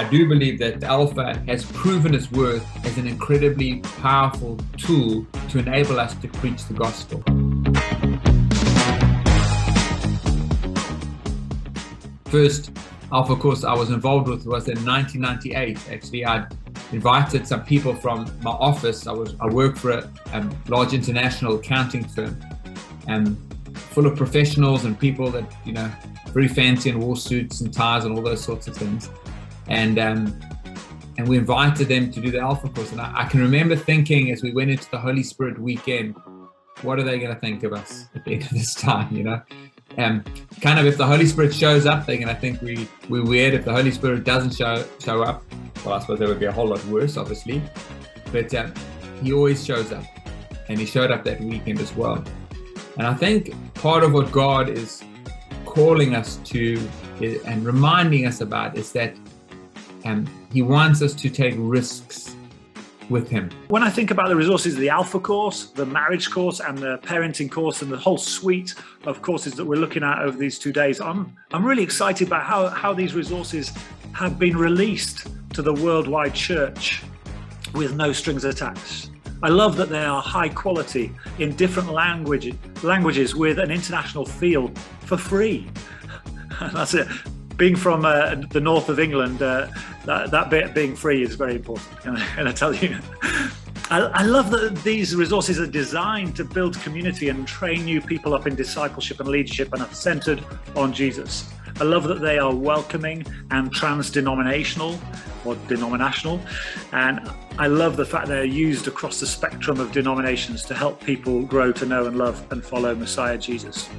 do believe that Alpha has proven its worth as an incredibly powerful tool to enable us to preach the gospel. First Alpha course I was involved with was in 1998. Actually, I invited some people from my office. I work for a large international accounting firm, full of professionals and people that, very fancy in war suits and ties and all those sorts of things. And we invited them to do the Alpha course. And I can remember thinking as we went into the Holy Spirit weekend, what are they going to think of us at the end of this time, kind of if the Holy Spirit shows up, they're going to think we're weird. If the Holy Spirit doesn't show up, well, I suppose that would be a whole lot worse, obviously. But he always shows up, and he showed up that weekend as well. And I think part of what God is calling us to and reminding us about is that he wants us to take risks with him. When I think about the resources, the Alpha course, the marriage course, and the parenting course, and the whole suite of courses that we're looking at over these 2 days, I'm really excited about how these resources have been released to the worldwide church with no strings attached. I love that they are high quality in different languages with an international feel for free. That's it. Being from the north of England, that bit being free is very important, can I tell you? I love that these resources are designed to build community and train new people up in discipleship and leadership and are centered on Jesus. I love that they are welcoming and trans-denominational or denominational. And I love the fact they're used across the spectrum of denominations to help people grow to know and love and follow Messiah Jesus.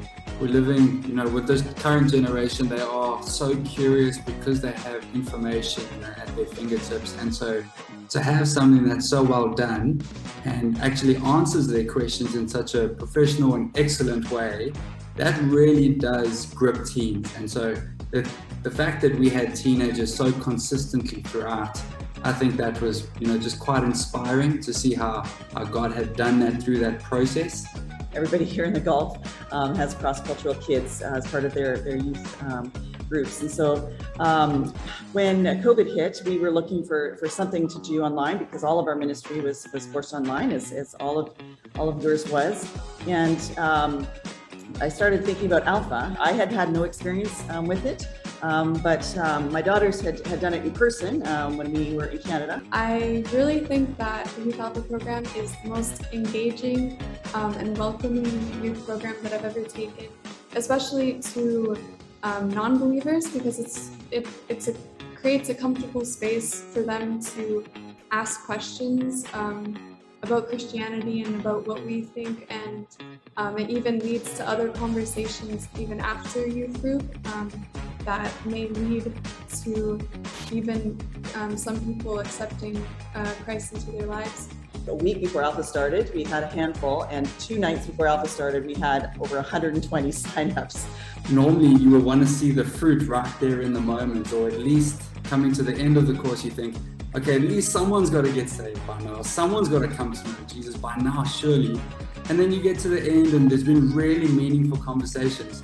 We're living, with this current generation, they are so curious because they have information at their fingertips. And so to have something that's so well done and actually answers their questions in such a professional and excellent way, that really does grip teens. And so the fact that we had teenagers so consistently throughout, I think that was, just quite inspiring to see how God had done that through that process. Everybody here in the Gulf has cross-cultural kids as part of their youth groups. And so when COVID hit, we were looking for something to do online because all of our ministry was forced online, as all of yours was. And I started thinking about Alpha. I had no experience with it, but my daughters had done it in person when we were in Canada. I really think that the Youth Alpha program is the most engaging and welcoming youth program that I've ever taken, especially to non-believers, because it creates a comfortable space for them to ask questions about Christianity and about what we think, and it even leads to other conversations even after youth group that may lead to even some people accepting Christ into their lives. A week before Alpha started, we had a handful, and 2 nights before Alpha started, we had over 120 signups. Normally you will want to see the fruit right there in the moment, or at least coming to the end of the course you think, okay, at least someone's got to get saved by now. Someone's got to come to know Jesus by now, surely. And then you get to the end and there's been really meaningful conversations.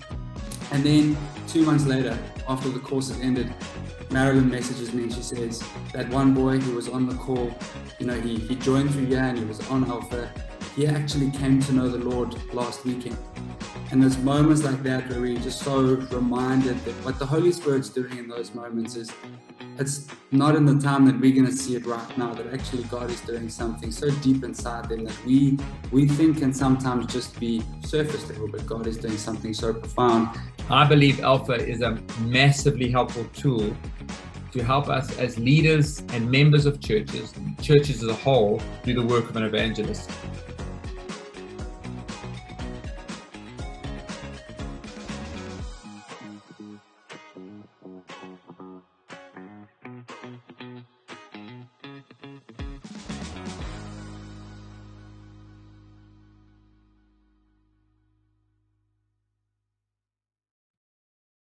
And then 2 months later, after the course has ended, Marilyn messages me and she says, that one boy who was on the call, he joined through here and he was on Alpha. He actually came to know the Lord last weekend. And there's moments like that where we're just so reminded that what the Holy Spirit's doing in those moments is, it's not in the time that we're going to see it right now, that actually God is doing something so deep inside them that we think can sometimes just be surface level, but God is doing something so profound. I believe Alpha is a massively helpful tool to help us as leaders and members of churches as a whole, do the work of an evangelist.